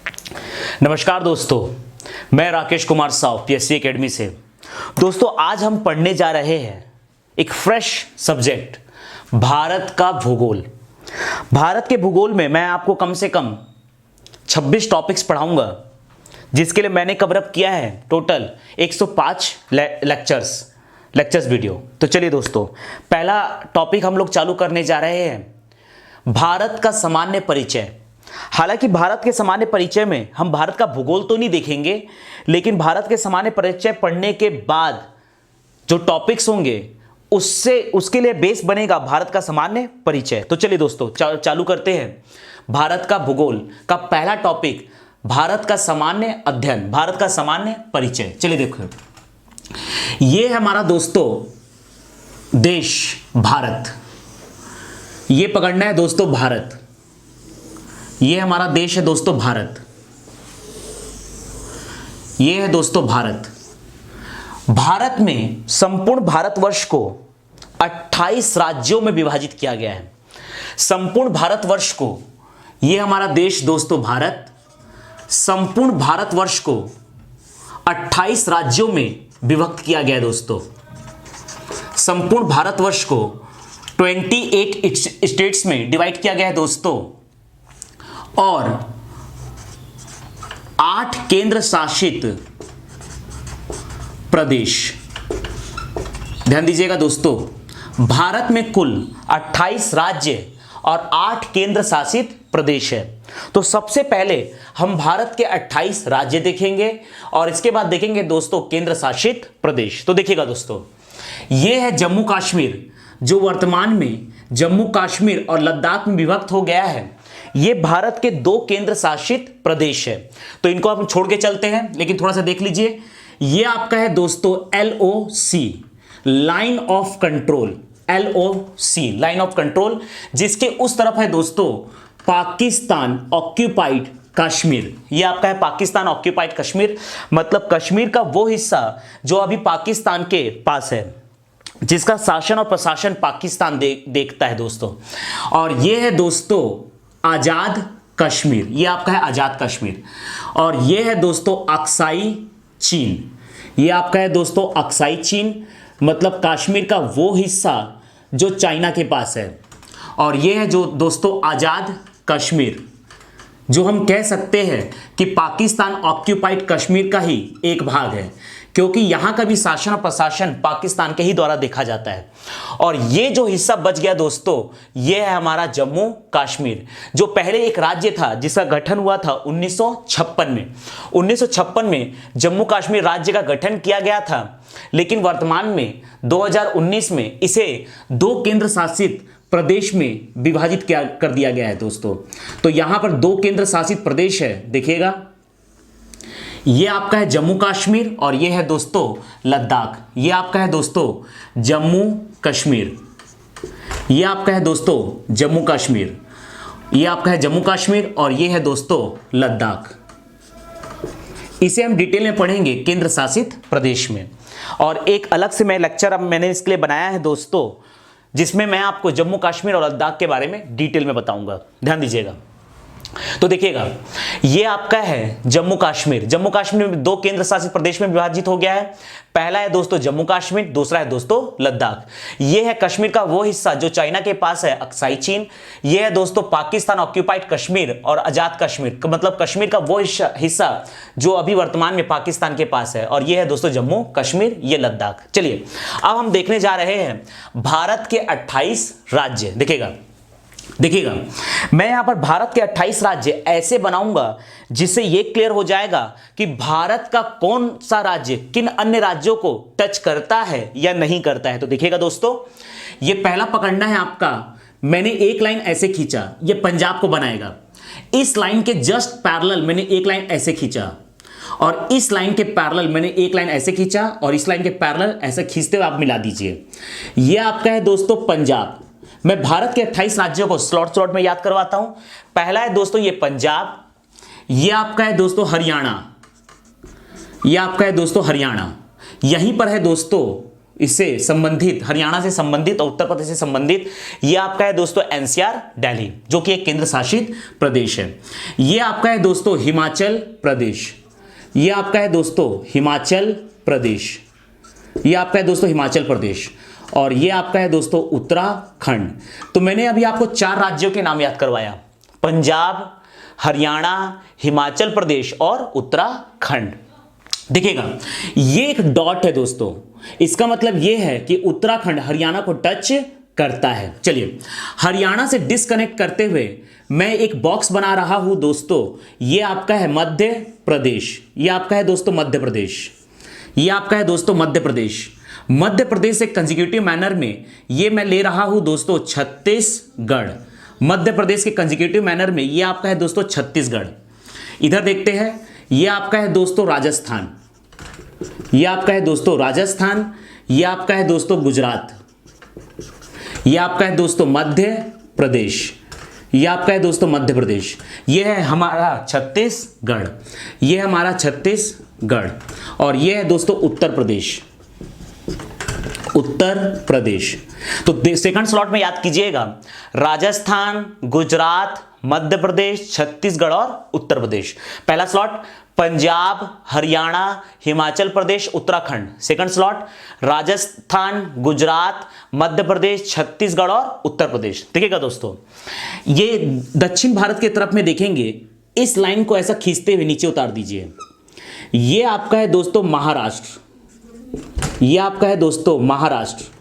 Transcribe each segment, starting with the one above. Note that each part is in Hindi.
नमस्कार दोस्तों, मैं राकेश कुमार साव पीएससी एकेडमी से। दोस्तों आज हम पढ़ने जा रहे हैं एक फ्रेश सब्जेक्ट, भारत का भूगोल। भारत के भूगोल में मैं आपको कम से कम 26 टॉपिक्स पढ़ाऊंगा, जिसके लिए मैंने कवरअप किया है टोटल 105 लेक्चर्स वीडियो। तो चलिए दोस्तों, पहला टॉपिक हम लोग चालू करने जा रहे हैं, भारत का सामान्य परिचय। हालांकि भारत के सामान्य परिचय में हम भारत का भूगोल तो नहीं देखेंगे, लेकिन भारत के सामान्य परिचय पढ़ने के बाद जो टॉपिक्स होंगे उसके लिए बेस बनेगा भारत का सामान्य परिचय। तो चलिए दोस्तों चालू करते हैं भारत का भूगोल का पहला टॉपिक, भारत का सामान्य अध्ययन, भारत का सामान्य परिचय। चलिए देखो, ये है हमारा दोस्तों देश भारत। ये पकड़ना है दोस्तों भारत, ये हमारा देश है दोस्तों भारत। ये है दोस्तों भारत। भारत में संपूर्ण भारतवर्ष को 28 राज्यों में विभाजित किया गया है। संपूर्ण भारतवर्ष को, ये हमारा देश दोस्तों भारत, संपूर्ण भारतवर्ष को 28 राज्यों में विभक्त किया गया है दोस्तों। संपूर्ण भारतवर्ष को 28 स्टेट्स में डिवाइड किया गया है दोस्तों, और 8 केंद्र शासित प्रदेश। ध्यान दीजिएगा दोस्तों, भारत में कुल 28 राज्य और 8 केंद्र शासित प्रदेश है। तो सबसे पहले हम भारत के 28 राज्य देखेंगे और इसके बाद देखेंगे दोस्तों केंद्र शासित प्रदेश। तो देखिएगा दोस्तों, यह है जम्मू कश्मीर, जो वर्तमान में जम्मू कश्मीर और लद्दाख में विभक्त हो गया है। ये भारत के 2 केंद्र शासित प्रदेश है, तो इनको हम छोड़ के चलते हैं, लेकिन थोड़ा सा देख लीजिए। ये आपका है दोस्तों LOC, line of control, LOC line of control, जिसके उस तरफ है दोस्तों पाकिस्तान ऑक्यूपाइड कश्मीर। ये आपका है पाकिस्तान ऑक्यूपाइड कश्मीर, मतलब कश्मीर का वो हिस्सा जो अभी पाकिस्तान के पास है, जिसका शासन और प्रशासन पाकिस्तान देखता है दोस्तों। और ये है दोस्तों आजाद कश्मीर, ये आपका है आजाद कश्मीर। और ये है दोस्तों अक्साई चीन, ये आपका है दोस्तों अक्साई चीन, मतलब कश्मीर का वो हिस्सा जो चाइना के पास है। और ये है जो दोस्तों आजाद कश्मीर, जो हम कह सकते हैं कि पाकिस्तान ऑक्यूपाइड कश्मीर का ही एक भाग है, क्योंकि यहां का भी शासन और प्रशासन पाकिस्तान के ही द्वारा देखा जाता है। और ये जो हिस्सा बच गया दोस्तों, ये है हमारा जम्मू कश्मीर, जो पहले एक राज्य था जिसका गठन हुआ था 1956 में। 1956 में जम्मू कश्मीर राज्य का गठन किया गया था, लेकिन वर्तमान में 2019 में इसे 2 केंद्र शासित प्रदेश में विभाजित कर दिया गया है दोस्तों। तो यहां पर 2 केंद्र शासित प्रदेश है, देखिएगा, ये आपका है जम्मू कश्मीर और ये है दोस्तों लद्दाख। ये आपका है दोस्तों जम्मू कश्मीर, ये आपका है दोस्तों जम्मू कश्मीर, ये आपका है जम्मू कश्मीर और ये है दोस्तों लद्दाख। इसे हम डिटेल में पढ़ेंगे केंद्र शासित प्रदेश में। और एक अलग से मैं लेक्चर अब मैंने इसके लिए बनाया है दोस्तों, जिसमें मैं आपको जम्मू कश्मीर और लद्दाख के बारे में डिटेल में बताऊंगा। ध्यान दीजिएगा। तो देखिएगा, ये आपका है जम्मू कश्मीर। जम्मू कश्मीर में 2 केंद्र शासित प्रदेश में विभाजित हो गया है। पहला है दोस्तों जम्मू कश्मीर, दूसरा है दोस्तों लद्दाख। ये है कश्मीर का वो हिस्सा जो चाइना के पास है, अक्साई चीन। ये है दोस्तों पाकिस्तान ऑक्यूपाइड कश्मीर और आजाद कश्मीर, मतलब कश्मीर का वो हिस्सा जो अभी वर्तमान में पाकिस्तान के पास है। और ये है दोस्तों जम्मू कश्मीर, ये लद्दाख। चलिए अब हम देखने जा रहे हैं भारत के 28 राज्य। देखिएगा, मैं यहां पर भारत के 28 राज्य ऐसे बनाऊंगा जिससे यह क्लियर हो जाएगा कि भारत का कौन सा राज्य किन अन्य राज्यों को टच करता है या नहीं करता है। तो देखिएगा दोस्तों, ये पहला पकड़ना है आपका, मैंने एक लाइन ऐसे खींचा, ये पंजाब को बनाएगा। इस लाइन के जस्ट पैरेलल मैंने एक लाइन ऐसे खींचा, और इस लाइन के पैरेलल मैंने एक लाइन ऐसे खींचा, और इस लाइन के पैरेलल ऐसे खींचते हुए आप मिला दीजिए। ये आपका है दोस्तों पंजाब। मैं भारत के 28 राज्यों को स्लॉट में याद करवाता हूं। पहला है दोस्तों ये पंजाब, ये आपका है दोस्तों हरियाणा, ये आपका है दोस्तों हरियाणा, यहीं पर है दोस्तों इससे संबंधित, हरियाणा से संबंधित और उत्तर प्रदेश से संबंधित, ये आपका है दोस्तों एनसीआर दिल्ली, जो कि एक केंद्र शासित प्रदेश है। ये आपका है दोस्तों हिमाचल प्रदेश, ये आपका है दोस्तों हिमाचल प्रदेश, ये आपका है दोस्तों हिमाचल प्रदेश, और ये आपका है दोस्तों उत्तराखंड। तो मैंने अभी आपको 4 राज्यों के नाम याद करवाया, पंजाब, हरियाणा, हिमाचल प्रदेश और उत्तराखंड। देखिएगा ये एक डॉट है दोस्तों, इसका मतलब ये है कि उत्तराखंड हरियाणा को टच करता है। चलिए हरियाणा से डिस्कनेक्ट करते हुए मैं एक बॉक्स बना रहा हूं दोस्तों, ये आपका है मध्य प्रदेश, ये आपका है दोस्तों मध्य प्रदेश, ये आपका है दोस्तों मध्य प्रदेश। मध्य प्रदेश से कंसेक्यूटिव मैनर में ये मैं ले रहा हूं दोस्तों छत्तीसगढ़, मध्य प्रदेश के कंसेक्यूटिव मैनर में ये आपका है दोस्तों छत्तीसगढ़। इधर देखते हैं, ये आपका है दोस्तों राजस्थान, ये आपका है दोस्तों राजस्थान, ये आपका है दोस्तों गुजरात, ये आपका है दोस्तों मध्य प्रदेश, ये आपका है दोस्तों मध्य प्रदेश, ये है हमारा छत्तीसगढ़, ये है हमारा छत्तीसगढ़, और ये है दोस्तों उत्तर प्रदेश, उत्तर प्रदेश। तो सेकंड स्लॉट में याद कीजिएगा राजस्थान, गुजरात, मध्य प्रदेश, छत्तीसगढ़ और उत्तर प्रदेश। पहला slot Punjab, Haryana, Himachal Pradesh, Uttarakhand. Second slot Rajasthan, Gujarat, Madhya Pradesh, Chhattisgarh और उत्तर प्रदेश। देखिएगा दोस्तों, ये दक्षिण भारत की तरफ में देखेंगे, इस लाइन को ऐसा खींचते हुए नीचे उतार दीजिए। ये आपका है दोस्तों महाराष्ट्र, ये आपका है दोस्तों महाराष्ट्र।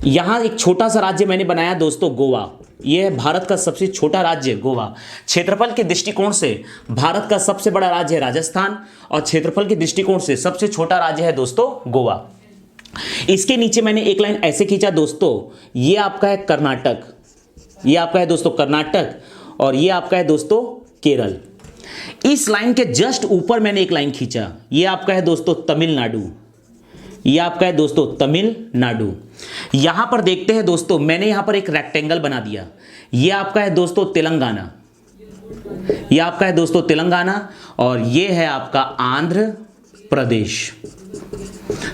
यहां एक छोटा सा राज्य मैंने बनाया दोस्तों गोवा, यह है भारत का सबसे छोटा राज्य गोवा। क्षेत्रफल के दृष्टिकोण से भारत का सबसे बड़ा राज्य है राजस्थान, और क्षेत्रफल के दृष्टिकोण से सबसे छोटा राज्य है दोस्तों गोवा। इसके नीचे मैंने एक लाइन ऐसे खींचा दोस्तों, ये आपका है कर्नाटक, ये आपका है दोस्तों कर्नाटक, और ये आपका है दोस्तों केरल। इस लाइन के जस्ट ऊपर मैंने एक लाइन खींचा, ये आपका है दोस्तों तमिलनाडु, ये आपका है दोस्तों तमिलनाडु। यहां पर देखते हैं दोस्तों, मैंने यहां पर एक रेक्टेंगल बना दिया, ये आपका है दोस्तों तेलंगाना, ये आपका है दोस्तों तेलंगाना, और ये है आपका आंध्र प्रदेश।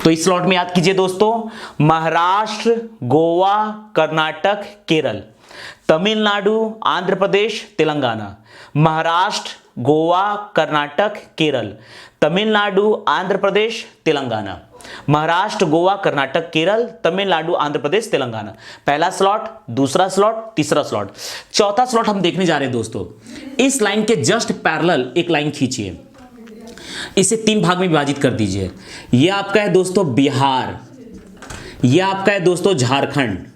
तो इस स्लॉट में याद कीजिए दोस्तों, महाराष्ट्र, गोवा, कर्नाटक, केरल, तमिलनाडु, आंध्र प्रदेश, तेलंगाना, महाराष्ट्र, गोवा, कर्नाटक, केरल, तमिलनाडु, आंध्र प्रदेश, तेलंगाना, महाराष्ट्र, गोवा, कर्नाटक, केरल, तमिलनाडु, आंध्र प्रदेश, तेलंगाना। पहला स्लॉट, दूसरा स्लॉट, तीसरा स्लॉट। चौथा स्लॉट हम देखने जा रहे हैं दोस्तों, इस लाइन के जस्ट पैरेलल एक लाइन खींचिए, इसे 3 भाग में विभाजित कर दीजिए। यह आपका है दोस्तों बिहार, यह आपका है दोस्तों झारखंड,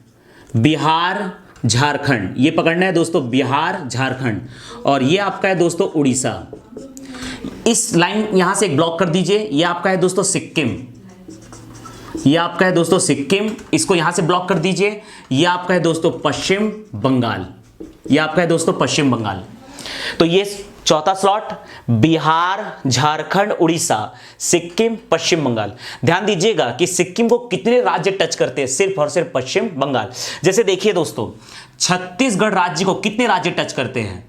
बिहार, झारखंड, ये पकड़ना है दोस्तों बिहार, झारखंड, और ये आपका है दोस्तों उड़ीसा। इस लाइन यहां से एक ब्लॉक कर दीजिए, ये आपका है दोस्तों सिक्किम, ये आपका है दोस्तों सिक्किम, इसको यहां से ब्लॉक कर दीजिए। ये आपका है दोस्तों पश्चिम बंगाल, ये आपका है दोस्तों पश्चिम बंगाल। तो ये चौथा स्लॉट बिहार, झारखंड, उड़ीसा, सिक्किम, पश्चिम बंगाल। ध्यान दीजिएगा कि सिक्किम को कितने राज्य टच करते हैं, सिर्फ और सिर्फ पश्चिम बंगाल। जैसे देखिए दोस्तों, छत्तीसगढ़ राज्य को कितने राज्य टच करते हैं,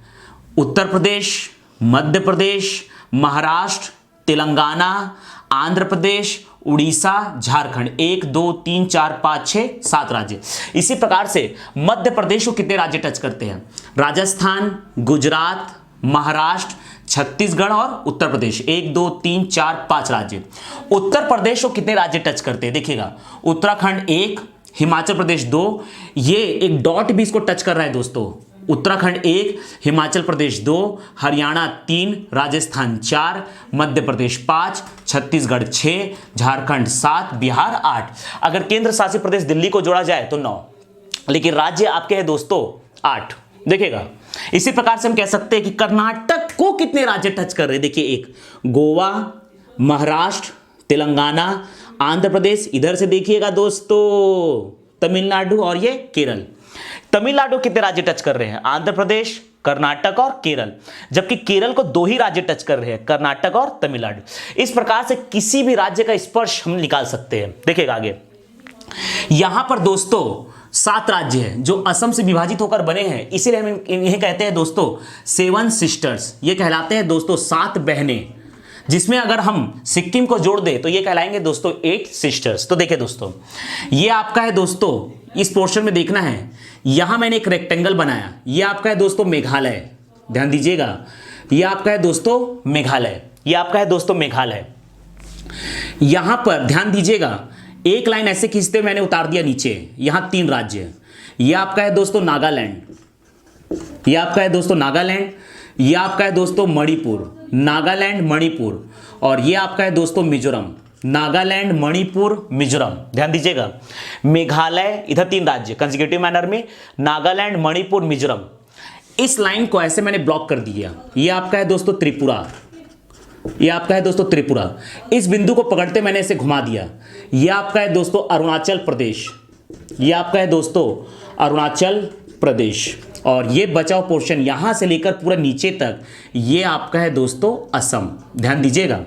उत्तर प्रदेश, मध्य प्रदेश, महाराष्ट्र, तेलंगाना, आंध्र प्रदेश, उड़ीसा, झारखंड, 1 2 3 4 5 6 7 राज्य। इसी प्रकार से मध्य प्रदेश को कितने राज्य टच करते हैं, राजस्थान, गुजरात, महाराष्ट्र, छत्तीसगढ़ और उत्तर प्रदेश, 1 2 3 4 5 राज्य। उत्तर प्रदेश को कितने राज्य टच करते हैं, देखिएगा उत्तराखंड 1, हिमाचल प्रदेश 2, ये एक डॉट भी इसको टच कर रहा है दोस्तों, उत्तराखंड 1, हिमाचल प्रदेश 2, हरियाणा 3, राजस्थान 4, मध्य प्रदेश 5, छत्तीसगढ़ 6, झारखंड 7, बिहार 8। अगर केंद्र शासित प्रदेश दिल्ली को जोड़ा जाए तो 9, लेकिन राज्य आपके हैं दोस्तों 8। देखिएगा इसी प्रकार से हम कह सकते हैं कि कर्नाटक को कितने राज्य टच कर रहे हैं, देखिए 1 गोवा, महाराष्ट्र, तेलंगाना, आंध्र प्रदेश, इधर से देखिएगा दोस्तों तमिलनाडु, और ये केरल। तमिलनाडु कितने राज्य टच कर रहे हैं, आंध्र प्रदेश, कर्नाटक और केरल, जबकि केरल को 2 ही राज्य टच कर रहे हैं, कर्नाटक और तमिलनाडु। इस प्रकार से किसी भी राज्य का स्पर्श हम निकाल सकते हैं। देखिएगा आगे, यहां पर दोस्तों 7 राज्य हैं जो असम से विभाजित होकर बने हैं, इसीलिए हम इन्हें कहते हैं दोस्तों 7 सिस्टर्स। ये कहलाते हैं दोस्तों 7 बहनें। जिसमें अगर हम सिक्किम को जोड़ दे तो ये कहलाएंगे दोस्तों 8 सिस्टर्स। तो देखिए दोस्तों, ये आपका है दोस्तों, इस पोर्शन में देखना है, यहां मैंने एक रेक्टेंगल बनाया, ये आपका है दोस्तों मेघालय, ध्यान दीजिएगा, ये आपका है दोस्तों मेघालय, ये आपका है दोस्तों मेघालय। यहां पर ध्यान दीजिएगा, एक लाइन ऐसे खींचते हुए मैंने उतार दिया नीचे, यहां 3 राज्य, ये आपका है दोस्तों नागालैंड, ये आपका है दोस्तों नागालैंड, ये आपका है दोस्तों मणिपुर, नागालैंड मणिपुर, और ये आपका है दोस्तों मिजोरम, नागालैंड मणिपुर मिजोरम। ध्यान दीजिएगा, मेघालय, इधर 3 राज्य कंसेक्यूटिव मैनर में, नागालैंड मणिपुर मिजोरम। इस लाइन को ऐसे मैंने ब्लॉक कर दिया। ये आपका है दोस्तों त्रिपुरा, ये आपका है दोस्तों त्रिपुरा। इस बिंदु को पकड़ते मैंने इसे घुमा दिया। ये आपका है दोस्तों अरुणाचल प्रदेश, ये आपका है दोस्तों अरुणाचल प्रदेश, और ये बचाव पोर्शन यहां से लेकर पूरा नीचे तक ये आपका है दोस्तों असम। ध्यान दीजिएगा,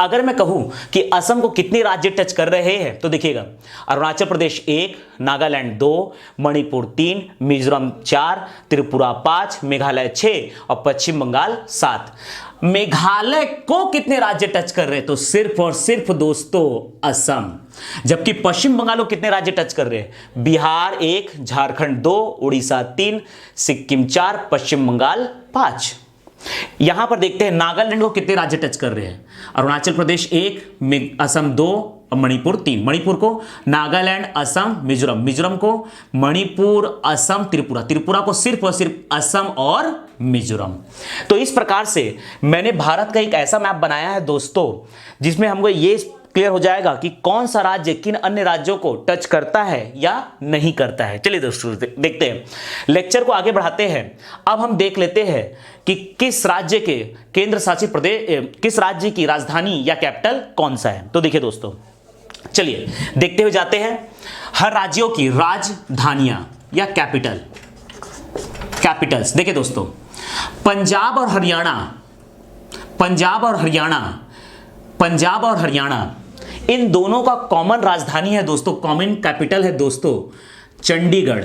अगर मैं कहूं कि असम को कितने राज्य टच कर रहे हैं तो देखिएगा, अरुणाचल प्रदेश 1, नागालैंड 2, मणिपुर 3, मिजोरम 4, त्रिपुरा 5, मेघालय 6 और पश्चिम बंगाल 7। मेघालय को कितने राज्य टच कर रहे हैं तो सिर्फ और सिर्फ दोस्तों असम। जबकि पश्चिम बंगाल को कितने राज्य टच कर रहे हैं, बिहार 1, झारखंड 2, उड़ीसा 3, सिक्किम 4, पश्चिम बंगाल 5। यहां पर देखते हैं नागालैंड को कितने राज्य टच कर रहे हैं, अरुणाचल प्रदेश 1, असम 2 और मणिपुर 3। मणिपुर को नागालैंड, असम, मिजोरम, मिजोरम को मणिपुर, असम, त्रिपुरा, त्रिपुरा को सिर्फ और सिर्फ असम और मिजोरम। तो इस प्रकार से मैंने भारत का एक ऐसा मैप बनाया है दोस्तों, जिसमें हमको ये क्लियर हो जाएगा कि कौन सा राज्य किन अन्य राज्यों को टच करता है या नहीं करता है। चलिए दोस्तों देखते हैं, लेक्चर को आगे बढ़ाते हैं। अब हम देख लेते हैं कि किस राज्य के केंद्र शासित प्रदेश, किस राज्य की राजधानी या कैपिटल कौन सा है। तो देखिए दोस्तों, चलिए देखते हुए जाते हैं हर राज्यों की राजधानियां या कैपिटल्स। देखिए दोस्तों, पंजाब और हरियाणा इन दोनों का कॉमन राजधानी है दोस्तों, कॉमन कैपिटल है दोस्तों चंडीगढ़।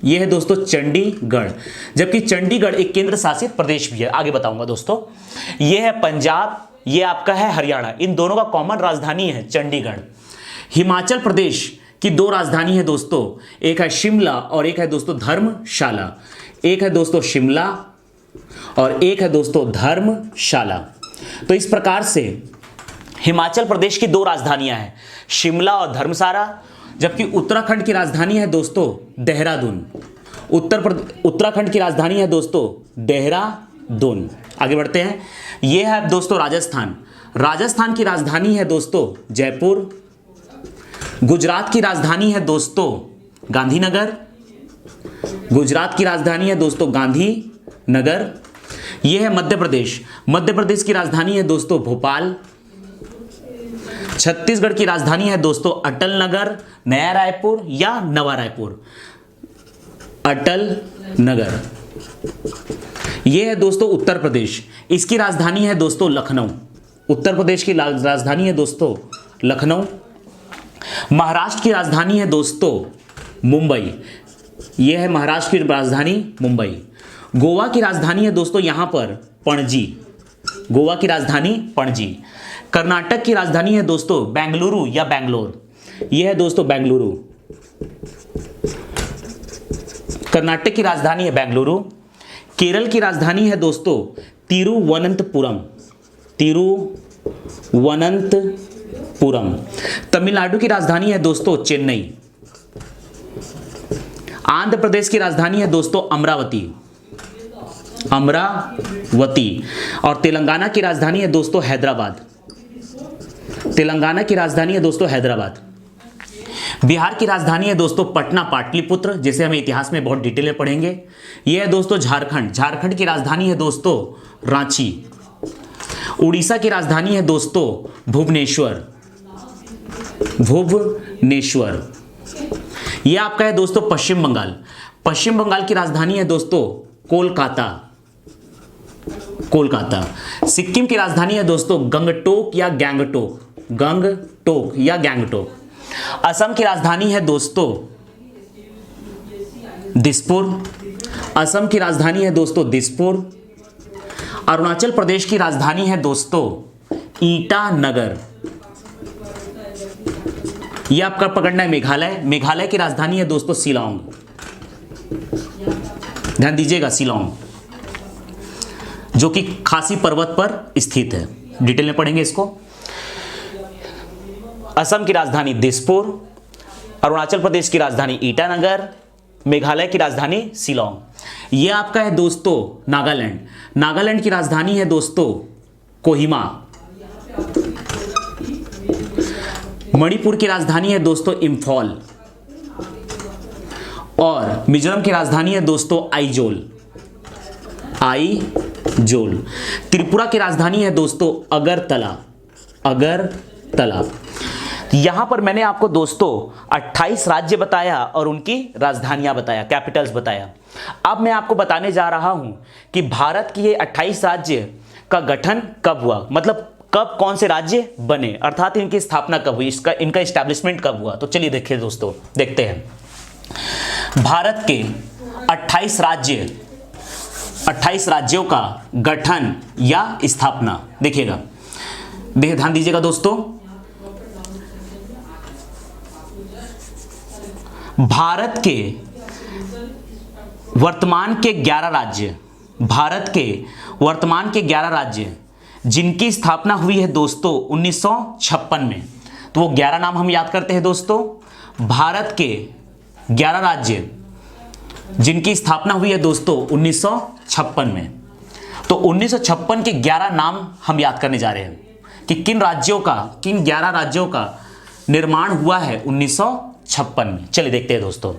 यह है दोस्तों चंडीगढ़, जबकि चंडीगढ़ एक केंद्र शासित प्रदेश भी है, आगे बताऊंगा दोस्तों। यह है पंजाब, यह आपका है हरियाणा, इन दोनों का कॉमन राजधानी है चंडीगढ़। हिमाचल प्रदेश की 2 राजधानी है दोस्तों, एक है शिमला और एक है दोस्तों धर्मशाला। एक है दोस्तों शिमला और एक है दोस्तों धर्मशाला। तो इस प्रकार से हिमाचल प्रदेश की 2 राजधानियां हैं, शिमला और धर्मशाला, जबकि उत्तराखंड की राजधानी है दोस्तों देहरादून। उत्तराखंड की राजधानी है दोस्तों देहरादून। आगे बढ़ते हैं, यह है दोस्तों राजस्थान की राजधानी है दोस्तों जयपुर। गुजरात की राजधानी है दोस्तों गांधीनगर, गुजरात की राजधानी है दोस्तों गांधीनगर। यह है मध्य प्रदेश की राजधानी है दोस्तों भोपाल। छत्तीसगढ़ की राजधानी है दोस्तों अटल नगर, नया रायपुर या नवा रायपुर, अटल नगर। यह है दोस्तों उत्तर प्रदेश, इसकी राजधानी है दोस्तों लखनऊ। उत्तर प्रदेश की राजधानी है दोस्तों लखनऊ। महाराष्ट्र की राजधानी है दोस्तों मुंबई, यह है महाराष्ट्र की राजधानी मुंबई। गोवा की राजधानी है दोस्तों यहां पर पणजी, गोवा की राजधानी पणजी। कर्नाटक की राजधानी है दोस्तों बेंगलुरु या बैंगलोर, यह है दोस्तों बेंगलुरु, कर्नाटक की राजधानी है बेंगलुरु। केरल की राजधानी है दोस्तों तिरुवनंतपुरम, तिरुवनंतपुरम। तमिलनाडु की राजधानी है दोस्तों चेन्नई। आंध्र प्रदेश की राजधानी है दोस्तों अमरावती, और तेलंगाना की राजधानी है दोस्तों हैदराबाद, तेलंगाना की राजधानी है दोस्तों हैदराबाद। बिहार की राजधानी है दोस्तों पटना पाटलिपुत्र, जिसे हम इतिहास में बहुत डिटेल में पढ़ेंगे। यह है दोस्तों झारखंड की राजधानी है दोस्तों रांची। उड़ीसा की राजधानी है दोस्तों भुवनेश्वर। यह आपका है दोस्तों पश्चिम बंगाल की राजधानी है दोस्तों कोलकाता। सिक्किम की राजधानी है दोस्तों गंगटोक या गैंगटोक। असम की राजधानी है दोस्तों दिसपुर, अरुणाचल प्रदेश की राजधानी है दोस्तों ईटानगर। यह आपका पकड़ना है मेघालय। मेघालय की राजधानी है दोस्तों शिलांग। ध्यान दीजिएगा, शिलांग जो कि खासी पर्वत पर स्थित है। डिटेल में पढ़ेंगे इसको। असम की राजधानी दिसपुर, अरुणाचल प्रदेश की राजधानी ईटानगर, मेघालय की राजधानी शिलांग। यह आपका है दोस्तों नागालैंड। नागालैंड की राजधानी है दोस्तों कोहिमा। मणिपुर की राजधानी है दोस्तों इंफॉल और मिजोरम की राजधानी है दोस्तों आइजोल। त्रिपुरा की राजधानी है दोस्तों अगरतला। यहां पर मैंने आपको दोस्तों 28 राज्य बताया और उनकी राजधानियां बताया, कैपिटल्स बताया। अब मैं आपको बताने जा रहा हूं कि भारत की ये 28 राज्य का गठन कब हुआ, मतलब कब कौन से राज्य बने, अर्थात इनकी स्थापना कब हुई, इनका एस्टैब्लिशमेंट कब हुआ। तो चलिए देखिए दोस्तों, देखते हैं भारत के 28 राज्यों का गठन या स्थापना। देखिएगा, ध्यान दीजिएगा दोस्तों। भारत के वर्तमान के 11 राज्य जिनकी स्थापना हुई है दोस्तों 1956 में। तो वो 11 नाम हम याद करते हैं दोस्तों। भारत के 11 राज्य जिनकी स्थापना हुई है दोस्तों 1956 में। तो 1956 के 11 नाम हम याद करने जा रहे हैं कि किन 11 राज्यों का निर्माण हुआ है 1956 में। चलिए देखते हैं दोस्तों।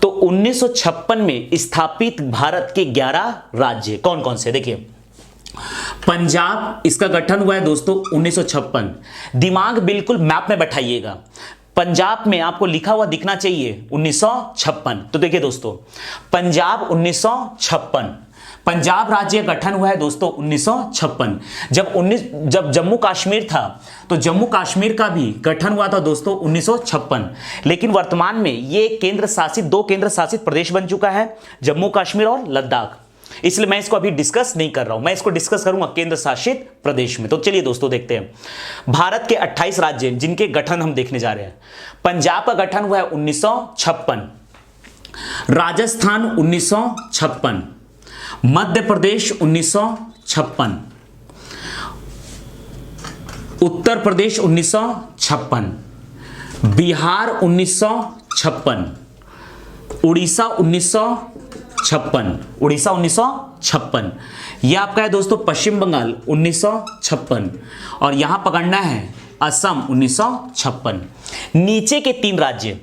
तो 1956 में स्थापित भारत के 11 राज्य कौन कौन से, देखिए। पंजाब, इसका गठन हुआ है दोस्तों 1956। दिमाग बिल्कुल मैप में बैठाइएगा। पंजाब में आपको लिखा हुआ दिखना चाहिए 1956। तो देखिए दोस्तों, पंजाब 1956, पंजाब राज्य गठन हुआ है दोस्तों 1956। जब जम्मू कश्मीर था तो जम्मू कश्मीर का भी गठन हुआ था दोस्तों 1956। लेकिन वर्तमान में ये दो केंद्र शासित प्रदेश बन चुका है, जम्मू कश्मीर और लद्दाख। इसलिए मैं इसको अभी डिस्कस नहीं कर रहा हूं, मैं इसको डिस्कस करूंगा केंद्र शासित प्रदेश में। तो चलिए दोस्तों देखते हैं भारत के 28 राज्य जिनके गठन हम देखने जा रहे हैं। पंजाब का गठन हुआ है 1956, राजस्थान 1956, मध्य प्रदेश 1956, उत्तर प्रदेश 1956, बिहार 1956, उड़ीसा 1956। यह आपका है दोस्तों पश्चिम बंगाल 1956 और यहां पकड़ना है असम 1956। नीचे के 3 राज्य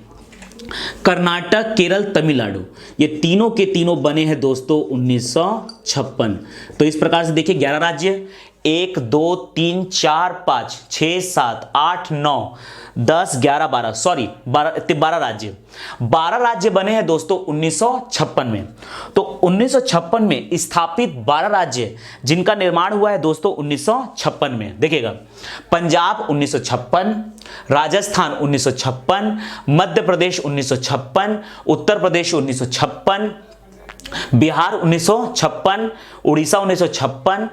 कर्नाटक, केरल, तमिलनाडु, ये तीनों के तीनों बने हैं दोस्तों 1956। तो इस प्रकार से देखिए 11 राज्य, 1 2 3 4 5 6 7 8 9 10 11 12 सॉरी 12 राज्य 12 राज्य बने हैं दोस्तों 1956 में। तो 1956 में स्थापित 12 राज्य जिनका निर्माण हुआ है दोस्तों 1956 में। देखिएगा, पंजाब 1956, राजस्थान 1956, मध्य प्रदेश 1956, उत्तर प्रदेश 1956, बिहार 1956, उड़ीसा 1956,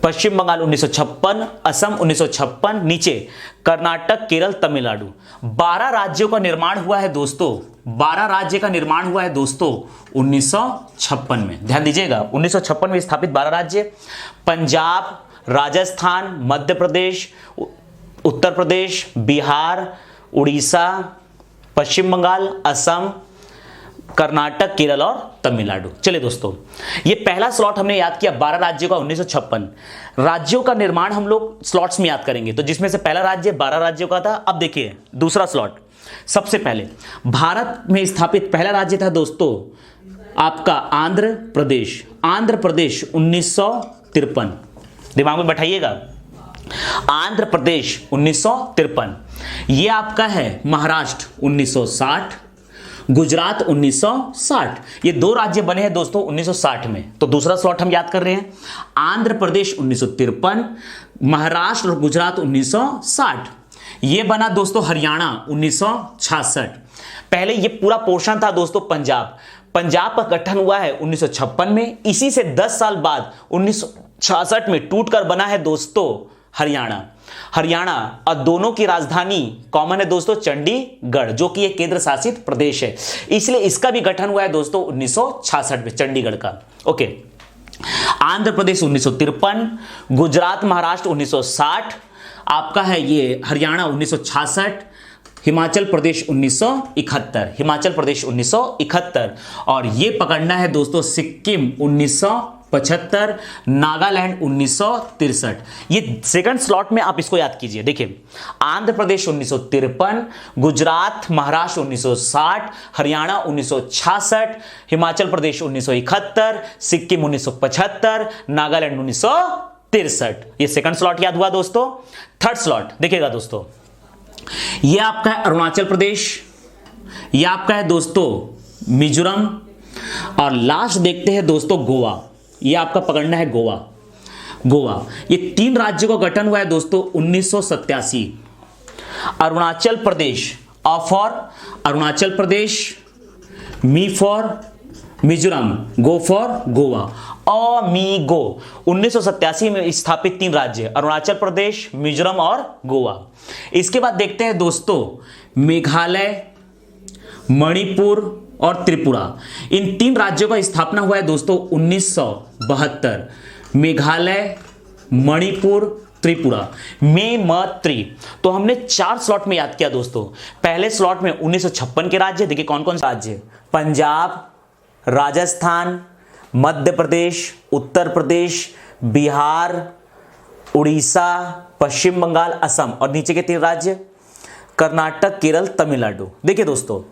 पश्चिम बंगाल 1956, असम 1956, नीचे कर्नाटक, केरल, तमिलनाडु। 12 राज्यों का निर्माण हुआ है दोस्तों, 12 राज्य का निर्माण हुआ है दोस्तों 1956 में। ध्यान दीजिएगा, 1956 में स्थापित 12 राज्य पंजाब, राजस्थान, मध्य प्रदेश, उत्तर प्रदेश, बिहार, उड़ीसा, पश्चिम बंगाल, असम, कर्नाटक, केरल और तमिलनाडु। चलिए दोस्तों, ये पहला स्लॉट हमने याद किया 12 राज्यों का 1956। राज्यों का निर्माण हम लोग स्लॉट्स में याद करेंगे, तो जिसमें से पहला राज्य 12 राज्यों का था। अब देखिए दूसरा स्लॉट, सबसे पहले भारत में स्थापित पहला राज्य था दोस्तों आपका आंध्र प्रदेश। आंध्र प्रदेश 1953, दिमाग में बैठाइएगा, आंध्र प्रदेश 1953। ये आपका है महाराष्ट्र 1960, गुजरात 1960। ये 2 राज्य बने हैं दोस्तों 1960 में। तो दूसरा स्लॉट हम याद कर रहे हैं, आंध्र प्रदेश 1953, महाराष्ट्र और गुजरात 1960। ये बना दोस्तों हरियाणा 1966। पहले ये पूरा पोर्शन था दोस्तों पंजाब। पंजाब का गठन हुआ है 1956 में। इसी से 10 साल बाद 1966 में टूटकर बना है दोस्तों हरियाणा और दोनों की राजधानी कॉमन है दोस्तों चंडीगढ़, जो कि एक केंद्र शासित प्रदेश है, इसलिए इसका भी गठन हुआ है दोस्तों 1966 में चंडीगढ़ का। ओके, आंध्र प्रदेश 1953, गुजरात महाराष्ट्र 1960, आपका है ये हरियाणा 1966, हिमाचल प्रदेश 1971 और ये पकड़ना है दोस्तों सिक्किम 1975, नागालैंड 1963। ये सेकंड स्लॉट में आप इसको याद कीजिए। देखिए, आंध्र प्रदेश 1953, गुजरात महाराष्ट्र 1960, हरियाणा 1966, हिमाचल प्रदेश 1971, सिक्किम 1975, नागालैंड 1963। ये सेकंड स्लॉट याद हुआ दोस्तों। थर्ड स्लॉट देखिएगा दोस्तों, ये आपका है अरुणाचल प्रदेश, ये आपका है दोस्तों मिजोरम और लास्ट देखते हैं दोस्तों गोवा। ये आपका पकड़ना है गोवा। ये 3 राज्यों का गठन हुआ है दोस्तों 1987। Arunachal Pradesh, A for Arunachal Pradesh, mi for Mizoram, go for Goa, amigo. 1987 में स्थापित 3 राज्य अरुणाचल प्रदेश, मिजोरम और गोवा। इसके बाद देखते हैं दोस्तों मेघालय, मणिपुर और त्रिपुरा। इन 3 राज्यों का स्थापना हुआ है दोस्तों 1972। मेघालय, मणिपुर, त्रिपुरा, मेमत्री। तो हमने 4 स्लॉट में याद किया दोस्तों। पहले स्लॉट में 1956 के राज्य, देखिए कौन कौन से राज्य, पंजाब, राजस्थान, मध्य प्रदेश, उत्तर प्रदेश, बिहार, उड़ीसा, पश्चिम बंगाल, असम और नीचे के 3 राज्य कर्नाटक, केरल, तमिलनाडु। देखिए दोस्तों,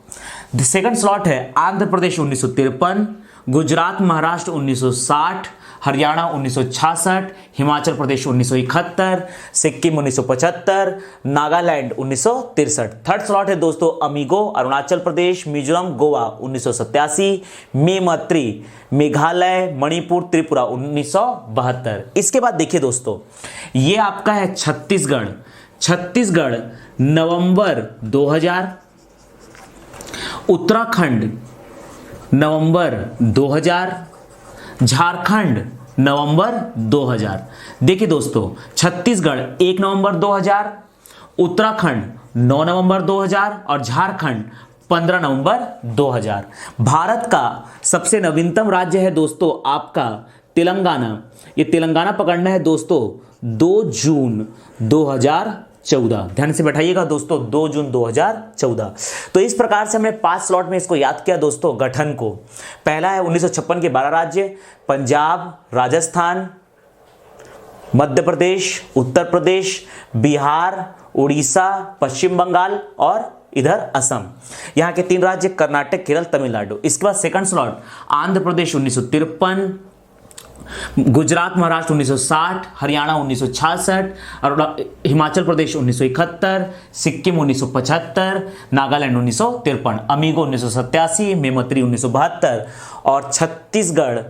सेकंड स्लॉट है आंध्र प्रदेश 1953, गुजरात महाराष्ट्र 1960, हरियाणा 1966, हिमाचल प्रदेश 1971, सिक्किम 1975, नागालैंड 1963। थर्ड स्लॉट है दोस्तों अमीगो, अरुणाचल प्रदेश, मिजोरम, गोवा 1987, मेमत्री, मेघालय, मणिपुर, त्रिपुरा 1972। इसके बाद देखिए दोस्तों, ये आपका है छत्तीसगढ़ नवंबर 2000, उत्तराखंड नवंबर 2000, झारखंड नवंबर 2000। देखिए दोस्तों, छत्तीसगढ़ 1 नवंबर 2000, उत्तराखंड 9 नवंबर 2000 और झारखंड 15 नवंबर 2000। भारत का सबसे नवीनतम राज्य है दोस्तों आपका तेलंगाना। ये तेलंगाना पकड़ना है दोस्तों 2 जून 2014। ध्यान से बैठाइएगा दोस्तों, 2 जून 2014। तो इस प्रकार से हमने 5 स्लॉट में इसको याद किया दोस्तों गठन को। पहला है 1956 के 12 राज्य, पंजाब, राजस्थान, मध्य प्रदेश, उत्तर प्रदेश, बिहार, उड़ीसा, पश्चिम बंगाल और इधर असम। यहाँ के 3 राज्य कर्नाटक, केरल, तमिलनाडु। इसके बाद सेकंड स्लॉट आंध्र प्रदेश 1953, गुजरात महाराष्ट्र 1960, हरियाणा 1966 और हिमाचल प्रदेश 1971, सिक्किम 1975, नागालैंड 1953, अमीगो 1987, मेमत्री 1972 और छत्तीसगढ़,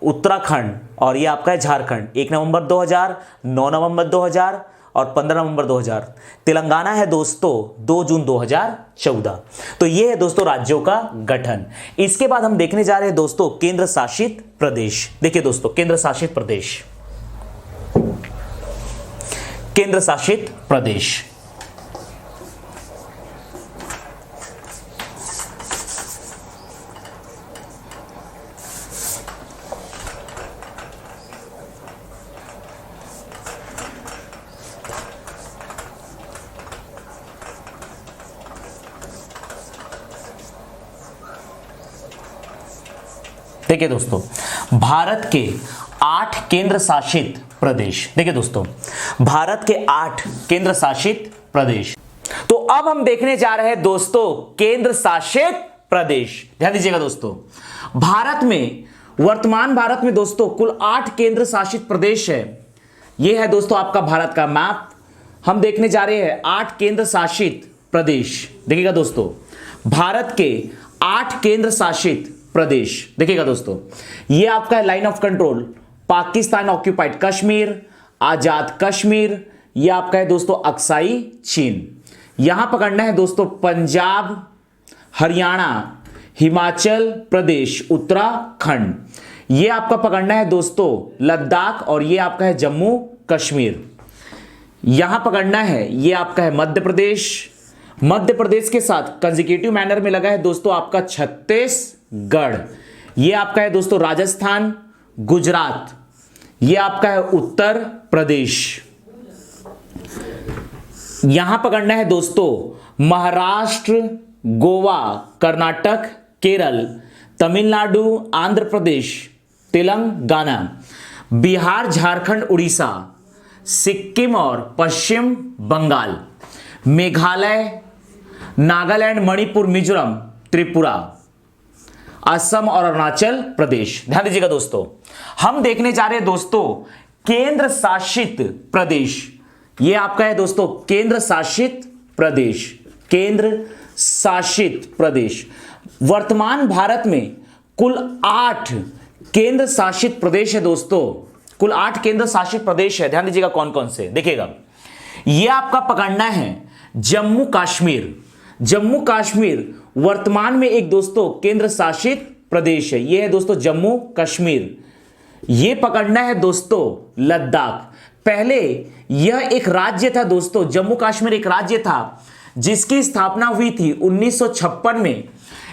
उत्तराखंड और ये आपका है झारखंड 1 नवंबर 2000, 9 नवंबर 2000 और 15 नवंबर 2000। तेलंगाना है दोस्तों 2 जून 2014। तो ये है दोस्तों राज्यों का गठन। इसके बाद हम देखने जा रहे हैं दोस्तों केंद्र शासित प्रदेश। देखिए दोस्तों, केंद्र शासित प्रदेश। देखिए दोस्तों, भारत के 8 केंद्र शासित प्रदेश। देखिए दोस्तों, भारत के 8 केंद्र शासित प्रदेश। तो अब हम देखने जा रहे हैं दोस्तों केंद्र शासित प्रदेश। ध्यान दीजिएगा दोस्तों, वर्तमान भारत में दोस्तों कुल 8 केंद्र शासित प्रदेश है। यह है दोस्तों आपका भारत का मैप। हम देखने जा रहे हैं 8 केंद्र शासित प्रदेश। देखिएगा दोस्तों, भारत के 8 केंद्र शासित प्रदेश। देखिएगा दोस्तों, ये आपका है line of control, Pakistan occupied Kashmir, Azad Kashmir, ये आपका है दोस्तों अक्साई चीन। यहां पकड़ना है दोस्तों पंजाब, हरियाणा, हिमाचल प्रदेश, उत्तराखंड। ये आपका पकड़ना है दोस्तों लद्दाख, और ये आपका है जम्मू कश्मीर। यहां पकड़ना है ये आपका है मध्य प्रदेश। मध्य प्रदेश के साथ कंसेक्यूटिव मैनर में लगा है दोस्तों आपका छत्तीसगढ़। ये आपका है दोस्तों राजस्थान, गुजरात। ये आपका है उत्तर प्रदेश। यहां पकड़ना है दोस्तों महाराष्ट्र, गोवा, कर्नाटक, केरल, तमिलनाडु, आंध्र प्रदेश, तेलंगाना, बिहार, झारखंड, उड़ीसा, सिक्किम और पश्चिम बंगाल, मेघालय, नागालैंड, मणिपुर, मिजोरम, त्रिपुरा, असम और अरुणाचल प्रदेश। ध्यान दीजिएगा दोस्तों, हम देखने जा रहे हैं दोस्तों केंद्र शासित प्रदेश। ये आपका है दोस्तों केंद्र शासित प्रदेश। केंद्र शासित प्रदेश। वर्तमान भारत में कुल 8 केंद्र शासित प्रदेश है दोस्तों। कुल 8 केंद्र शासित प्रदेश है। ध्यान दीजिएगा कौन कौन से, देखिएगा। ये आपका पकड़ना है जम्मू कश्मीर। जम्मू कश्मीर वर्तमान में एक दोस्तों केंद्र शासित प्रदेश है। ये है दोस्तों जम्मू कश्मीर। ये पकड़ना है दोस्तों लद्दाख। पहले यह एक राज्य था दोस्तों, जम्मू कश्मीर एक राज्य था जिसकी स्थापना हुई थी 1956 में,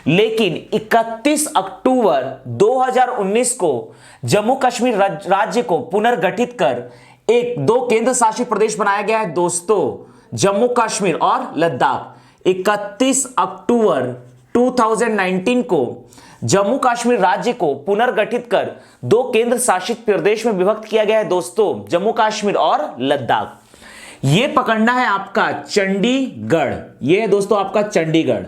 लेकिन 31 अक्टूबर 2019 को जम्मू कश्मीर राज्य को पुनर्गठित कर एक 2 केंद्र शासित प्रदेश बनाया गया है दोस्तों, जम्मू कश्मीर और लद्दाख। 31 अक्टूबर 2019 को जम्मू कश्मीर राज्य को पुनर्गठित कर 2 केंद्र शासित प्रदेश में विभक्त किया गया है दोस्तों, जम्मू कश्मीर और लद्दाख। यह पकड़ना है आपका चंडीगढ़। यह है दोस्तों आपका चंडीगढ़।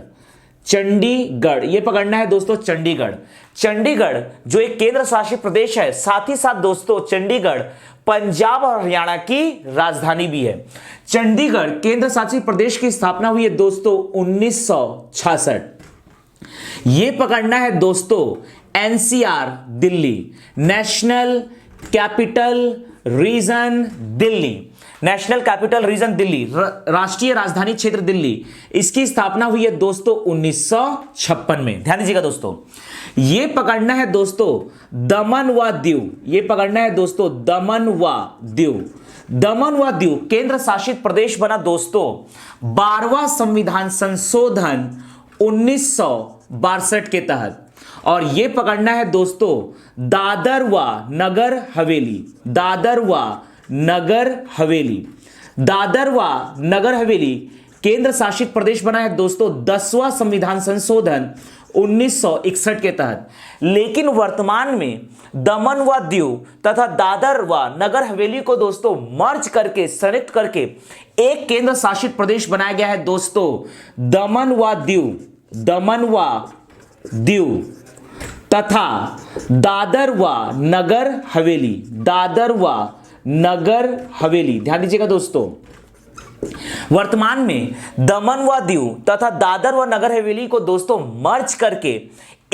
चंडीगढ़ ये पकड़ना है दोस्तों चंडीगढ़। चंडीगढ़ जो एक केंद्र शासित प्रदेश है, साथ ही साथ दोस्तों चंडीगढ़ पंजाब और हरियाणा की राजधानी भी है। चंडीगढ़ केंद्र शासित प्रदेश की स्थापना हुई है दोस्तों 1966। ये पकड़ना है दोस्तों NCR Delhi, national capital region Delhi. National capital region Delhi, राष्ट्रीय राजधानी क्षेत्र दिल्ली। इसकी स्थापना हुई है दोस्तों 1956 में। ध्यान दीजिएगा दोस्तों, ये पकड़ना है दोस्तों दमन व दीव। ये पकड़ना है दोस्तों दमन व दीव। दमन व दीव केंद्र शासित प्रदेश बना दोस्तों 12वां संविधान संशोधन 1962 के तहत। और यह पकड़ना है दोस्तों दादर व नगर हवेली। दादर व नगर हवेली। दादर व नगर हवेली केंद्र शासित प्रदेश बना है दोस्तों 10वां संविधान संशोधन 1961 के तहत। लेकिन वर्तमान में दमन व दीव तथा दादर व नगर हवेली को दोस्तों मर्ज करके संयुक्त करके एक केंद्र शासित प्रदेश बनाया गया है दोस्तों दमन व दीव। दमन व दीव तथा दादर व नगर हवेली। दादर व नगर हवेली। ध्यान दीजिएगा दोस्तों, वर्तमान में दमन व दीव तथा दादर व नगर हवेली को दोस्तों मर्ज करके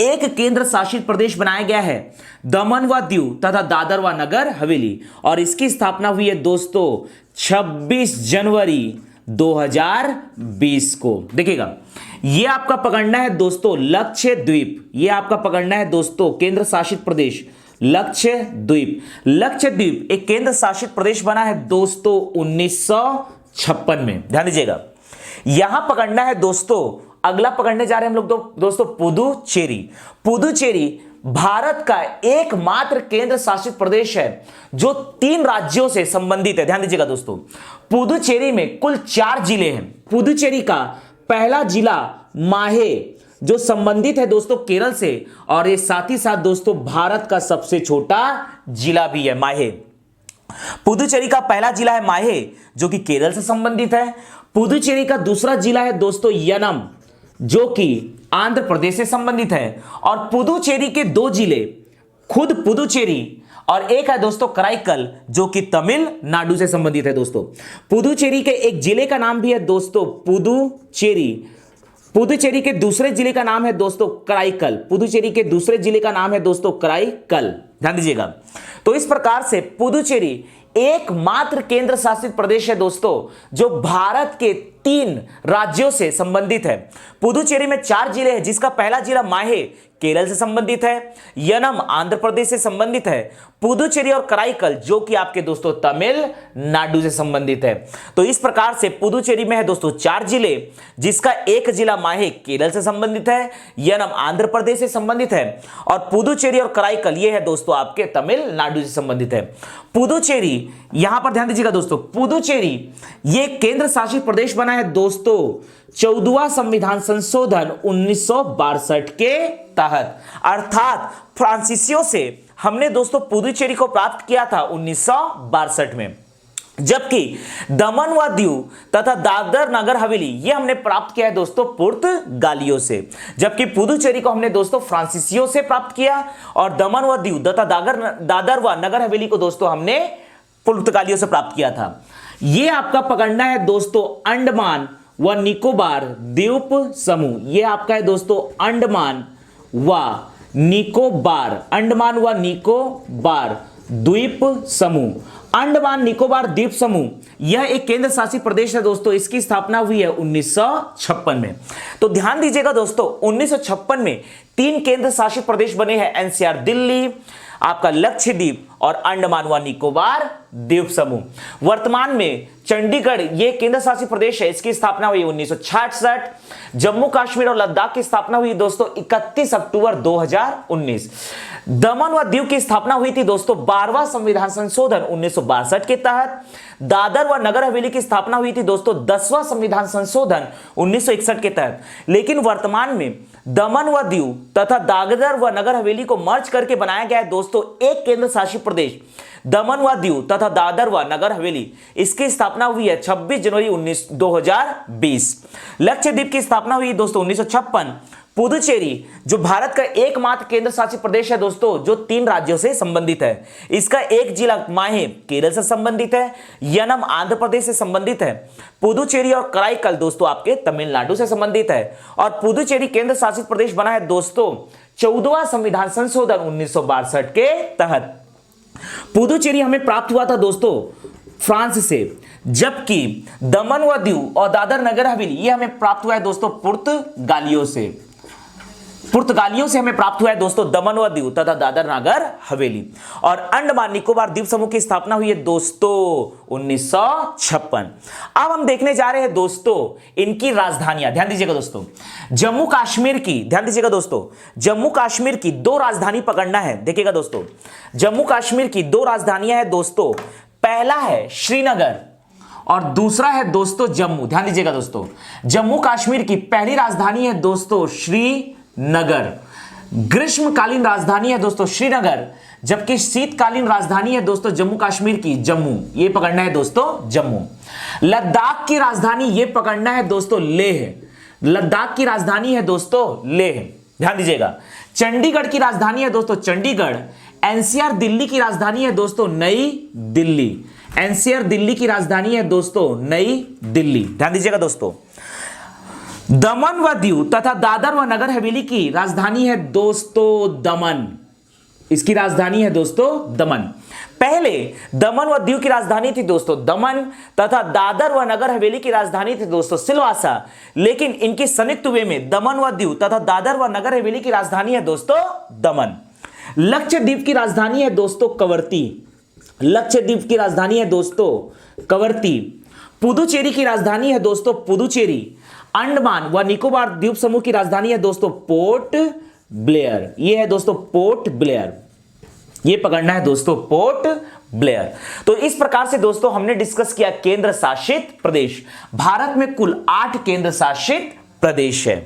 एक केंद्र शासित प्रदेश बनाया गया है दमन व दीव तथा दादर व नगर हवेली। और इसकी स्थापना हुई है दोस्तों 26 जनवरी 2020 को। देखिएगा, ये आपका पकड़ना है दोस्तों लक्षद्वीप। ये आपका पकड़ना है दोस्तों केंद्र शासित प्रदेश लक्षद्वीप। लक्षद्वीप एक केंद्र शासित प्रदेश बना है दोस्तों 1956 में। ध्यान दीजिएगा, यहां पकड़ना है दोस्तों, अगला पकड़ने जा रहे हैं हम लोग दोस्तों पुदुचेरी। पुदुचेरी भारत का एकमात्र केंद्र शासित प्रदेश है जो 3 राज्यों से संबंधित है। ध्यान दीजिएगा दोस्तों, पुदुचेरी में कुल 4 जिले हैं। पुदुचेरी का पहला जिला माहे जो संबंधित है दोस्तों केरल से, और ये साथ ही साथ दोस्तों भारत का सबसे छोटा जिला भी है माहे। पुदुचेरी का पहला जिला है माहे जो कि केरल से संबंधित है। पुदुचेरी का दूसरा जिला है दोस्तों यनम जो कि आंध्र प्रदेश से संबंधित है। और पुदुचेरी के 2 जिले, खुद पुदुचेरी और एक है दोस्तों कराईकल जो कि तमिलनाडु से संबंधित है दोस्तों। पुदुचेरी के एक जिले का नाम भी है दोस्तों पुदुचेरी। पुदुचेरी के दूसरे जिले का नाम है दोस्तों कराईकल। पुदुचेरी के दूसरे जिले का नाम है दोस्तों कराईकल। ध्यान दीजिएगा, तो इस प्रकार से पुदुचेरी एकमात्र केंद्र शासित प्रदेश है दोस्तों जो भारत के 3 राज्यों से संबंधित है। पुदुचेरी में 4 जिले हैं, जिसका पहला जिला माहे केरल से संबंधित है, यनम आंध्र प्रदेश से संबंधित है, पुदुचेरी और कराईकल जो कि आपके दोस्तों तमिलनाडु से संबंधित है। तो इस प्रकार से पुदुचेरी में है दोस्तों 4 जिले, जिसका एक जिला माहे केरल से संबंधित है, यनम आंध्र प्रदेश से संबंधित है और पुदुचेरी और कराईकल ये है दोस्तों आपके तमिलनाडु से संबंधित है। पुदुचेरी, यहां पर ध्यान दीजिएगा दोस्तों, पुदुचेरी ये केंद्र शासित प्रदेश बना है दोस्तों 14वां संविधान संशोधन 1962 के तहत, अर्थात फ्रांसीसियों से हमने दोस्तों पुदुचेरी को प्राप्त किया था 1962 में, जबकि दमन व दीव तथा दादर नगर हवेली ये हमने प्राप्त किया है दोस्तों पुर्तगालियों से, जबकि पुदुचेरी को हमने दोस्तों फ्रांसीसियों से प्राप्त किया और दमन व दीव तथा दादर व नगर हवेली को दोस्तों हमने पुर्तगालियों से प्राप्त किया था। ये आपका पकड़ना है दोस्तों अंडमान व निकोबार द्वीप समूह, ये आपका है दोस्तों अंडमान व निकोबार, अंडमान व निकोबार द्वीप समूह। अंडमान निकोबार द्वीप समूह यह एक केंद्र शासित प्रदेश है दोस्तों, इसकी स्थापना हुई है 1956 में। तो ध्यान दीजिएगा दोस्तों 1956 में 3 केंद्र शासित प्रदेश बने हैं, एनसीआर दिल्ली, आपका लक्षद्वीप और अंडमान व निकोबार द्वीप समूह। वर्तमान में चंडीगढ़ ये केंद्र शासित प्रदेश है, इसकी स्थापना हुई 1966। जम्मू कश्मीर और लद्दाख की स्थापना हुई दोस्तों 31 अक्टूबर 2019। दमन व दीव की स्थापना हुई थी दोस्तों 12वां संविधान संशोधन 1962 के तहत। दादर व नगर हवेली की स्थापना हुई थी दोस्तों 10वां संविधान संशोधन 1961 के तहत। लेकिन वर्तमान में दमन व दीव तथा दादर व नगर हवेली को मर्ज करके बनाया गया है दोस्तों एक केंद्र शासित प्रदेश, दमन व दीव तथा दादर व नगर हवेली। इसकी स्थापना हुई है 26 जनवरी 2020। लक्षद्वीप की स्थापना हुई दोस्तों 1956। पुदुचेरी जो भारत का एकमात्र केंद्र शासित प्रदेश है दोस्तों जो 3 राज्यों से संबंधित है, इसका एक जिला माहे केरल से संबंधित है, यनम आंध्र प्रदेश से संबंधित है, पुदुचेरी और कराईकल दोस्तों आपके तमिलनाडु से संबंधित है। और पुदुचेरी केंद्र शासित प्रदेश बना है दोस्तों 14वां संविधान संशोधन 1962 के तहत। पुदुचेरी हमें प्राप्त हुआ था दोस्तों फ्रांस से, जबकि दमन व दीव और दादर नगर हवेली ये हमें प्राप्त हुआ है दोस्तों पुर्तगालियों से। पुर्तगालियों से हमें प्राप्त हुआ है दोस्तों दमन व दीव तथा दादर नगर हवेली। और अंडमान निकोबार द्वीप समूह की स्थापना हुई है दोस्तों 1956। अब हम देखने जा रहे हैं दोस्तों इनकी राजधानियां। ध्यान दीजिएगा दोस्तों, जम्मू कश्मीर की, ध्यान दीजिएगा दोस्तों, जम्मू कश्मीर की 2 राजधानी पकड़ना है। देखिएगा दोस्तों, जम्मू कश्मीर की 2 राजधानियां हैं दोस्तों, पहला है श्रीनगर और दूसरा है दोस्तों जम्मू। ध्यान दीजिएगा दोस्तों, जम्मू कश्मीर की पहली राजधानी है दोस्तों श्रीनगर, ग्रीष्मकालीन राजधानी है दोस्तों श्रीनगर, जबकि शीतकालीन राजधानी है दोस्तों जम्मू कश्मीर की जम्मू। ये पकड़ना है दोस्तों जम्मू। लद्दाख की राजधानी ये पकड़ना है दोस्तों लेह, लद्दाख की राजधानी है दोस्तों लेह। ध्यान दीजिएगा, चंडीगढ़ की राजधानी है दोस्तों चंडीगढ़, एनसीआर दिल्ली की राजधानी है दोस्तों नई दिल्ली, एनसीआर दिल्ली की राजधानी है दोस्तों नई दिल्ली। ध्यान दीजिएगा दोस्तों, दमन व दीव तथा दादर व नगर हवेली की राजधानी है दोस्तों दमन, इसकी राजधानी है दोस्तों दमन। पहले दमन व दीव की राजधानी थी दोस्तों दमन तथा दादर व नगर हवेली की राजधानी थी दोस्तों सिलवासा, लेकिन इनकी संयुक्त वे में दमन व दीव तथा दादर व नगर हवेली की राजधानी है दोस्तों दमन। लक्षद्वीप की राजधानी है दोस्तों कवरत्ती, लक्षद्वीप की राजधानी है दोस्तों कवरत्ती। पुदुचेरी की राजधानी है दोस्तों पुदुचेरी। अंडमान व निकोबार द्वीप समूह की राजधानी है दोस्तों पोर्ट ब्लेयर, ये है दोस्तों पोर्ट ब्लेयर, ये पकड़ना है दोस्तों पोर्ट ब्लेयर। तो इस प्रकार से दोस्तों हमने डिस्कस किया केंद्र शासित प्रदेश। भारत में कुल 8 केंद्र शासित प्रदेश है।